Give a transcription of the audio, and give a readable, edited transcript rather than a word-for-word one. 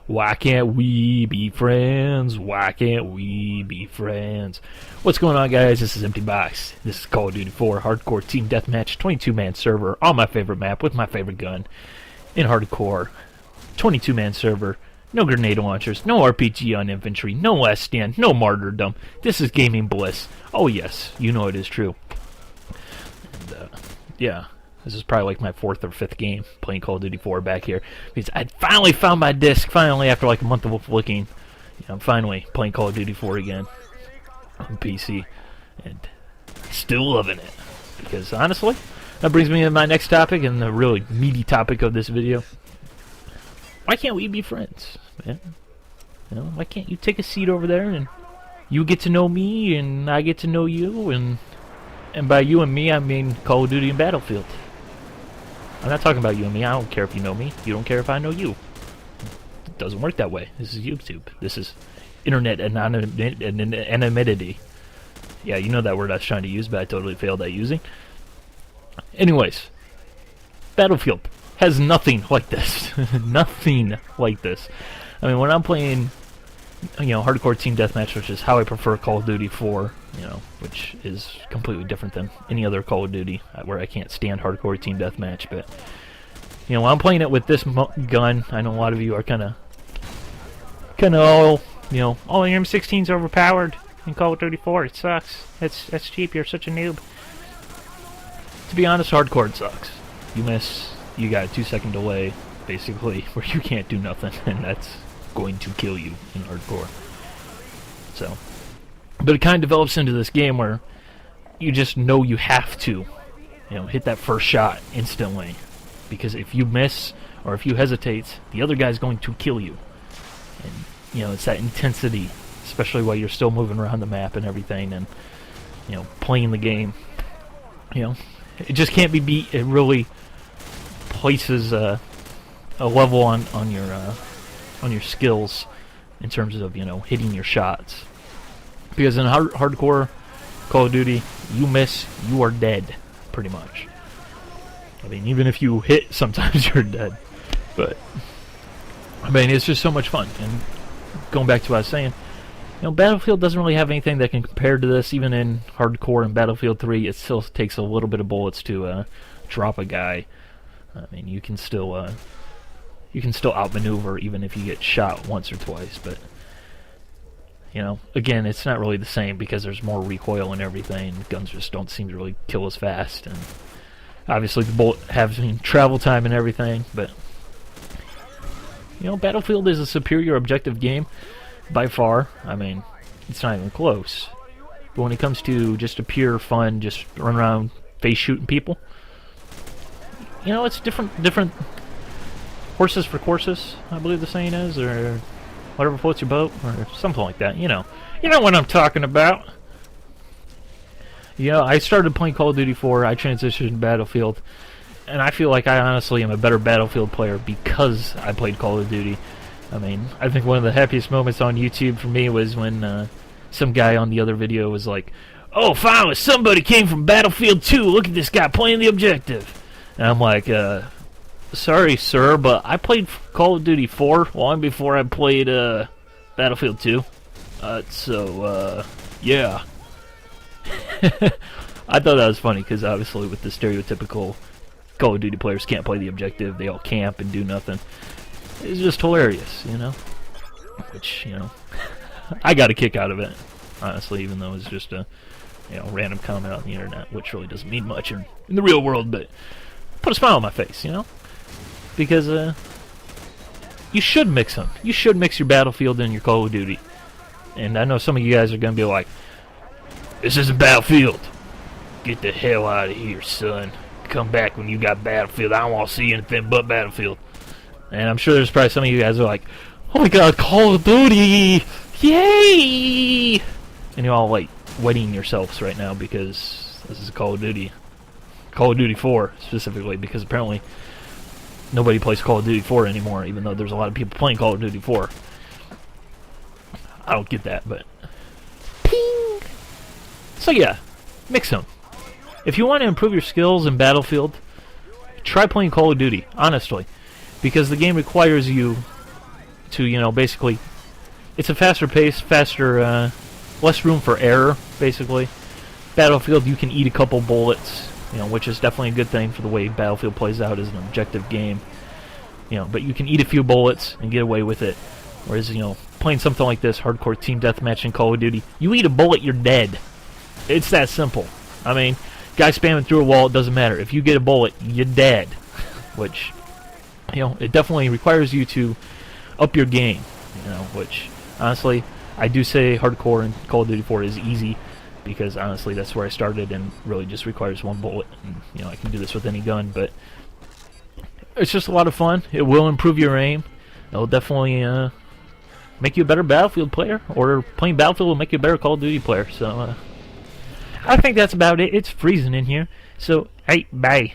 Why can't we be friends? Why can't we be friends? What's going on, guys? This is Empty Box. This is Call of Duty 4 Hardcore Team Deathmatch 22-man server on my favorite map with my favorite gun in Hardcore. 22-man server. No grenade launchers, no RPG on infantry, no last stand, no martyrdom. This is gaming bliss. Oh yes, you know it is true. And yeah. This is probably like my 4th or 5th game playing Call of Duty 4 back here. Because I finally found my disc, finally, after like a month of looking. I'm finally playing Call of Duty 4 again on PC. And still loving it. Because honestly, that brings me to my next topic and the really meaty topic of this video. Why can't we be friends, man? You know, why can't you take a seat over there and you get to know me and I get to know you, and by you and me I mean Call of Duty and Battlefield. I'm not talking about you and me. I don't care if you know me. You don't care if I know you. It doesn't work that way. This is YouTube. This is internet anonymity. Yeah, you know that word I was trying to use, but I totally failed at using. Anyways, Battlefield has nothing like this. Nothing like this. I mean, when I'm playing, hardcore team deathmatch, which is how I prefer Call of Duty 4, which is completely different than any other Call of Duty, where I can't stand hardcore team deathmatch. But when I'm playing it with this gun, I know a lot of you are kind of all, oh, your M16's overpowered in Call of Duty 4. It sucks. That's cheap. You're such a noob. To be honest, hardcore sucks. You miss, you got a 2-second delay, basically, where you can't do nothing, and that's going to kill you in hardcore. So, but it kind of develops into this game where you just know you have to, hit that first shot instantly, because if you miss or if you hesitate, the other guy's going to kill you. And it's that intensity, especially while you're still moving around the map and everything, and playing the game. It just can't be beat. It really places a level on your skills in terms of hitting your shots. Because in hardcore Call of Duty, you miss, you are dead, pretty much. I mean, even if you hit, sometimes you're dead. But I mean, it's just so much fun. And going back to what I was saying, Battlefield doesn't really have anything that can compare to this. Even in hardcore and Battlefield 3, it still takes a little bit of bullets to drop a guy. I mean, you can still outmaneuver even if you get shot once or twice. But again, it's not really the same because there's more recoil and everything. Guns just don't seem to really kill as fast, and obviously the bullet having travel time and everything. But Battlefield is a superior objective game by far. I mean, it's not even close. But when it comes to just a pure fun, just run around face shooting people, it's different horses for courses, I believe the saying is, or whatever floats your boat, or something like that. You know what I'm talking about. I started playing Call of Duty 4, I transitioned to Battlefield, and I feel like I honestly am a better Battlefield player because I played Call of Duty. I mean, I think one of the happiest moments on YouTube for me was when some guy on the other video was like, "Oh, finally, somebody came from Battlefield 2, look at this guy playing the objective." And I'm like, sorry, sir, but I played Call of Duty 4 long before I played Battlefield 2. Yeah. I thought that was funny because obviously with the stereotypical Call of Duty players can't play the objective, they all camp and do nothing. It's just hilarious, which, I got a kick out of it, honestly, even though it's just a random comment on the internet, which really doesn't mean much in the real world, but put a smile on my face, because you should mix them. You should mix your Battlefield and your Call of Duty. And I know some of you guys are going to be like, "This isn't Battlefield. Get the hell out of here, son. Come back when you got Battlefield. I don't want to see anything but Battlefield." And I'm sure there's probably some of you guys are like, "Oh my god, Call of Duty! Yay!" And you're all like wetting yourselves right now because this is Call of Duty. Call of Duty 4 specifically, because apparently nobody plays Call of Duty 4 anymore, even though there's a lot of people playing Call of Duty 4. I don't get that, but ping. So yeah, mix them. If you want to improve your skills in Battlefield, try playing Call of Duty, honestly, because the game requires you to, you know, basically, it's a faster pace, less room for error, basically. Battlefield, you can eat a couple bullets, you know, which is definitely a good thing for the way Battlefield plays out as an objective game. You know, but you can eat a few bullets and get away with it. Whereas, you know, playing something like this, hardcore team deathmatch in Call of Duty, you eat a bullet, you're dead. It's that simple. I mean, guy spamming through a wall, it doesn't matter. If you get a bullet, you're dead. Which, you know, it definitely requires you to up your game. You know, which, honestly, I do say hardcore in Call of Duty 4 is easy, because honestly that's where I started, and really just requires one bullet. And, you know, I can do this with any gun, but it's just a lot of fun. It will improve your aim. It'll definitely make you a better Battlefield player, or playing Battlefield will make you a better Call of Duty player. So I think that's about it. It's freezing in here. So, hey, bye.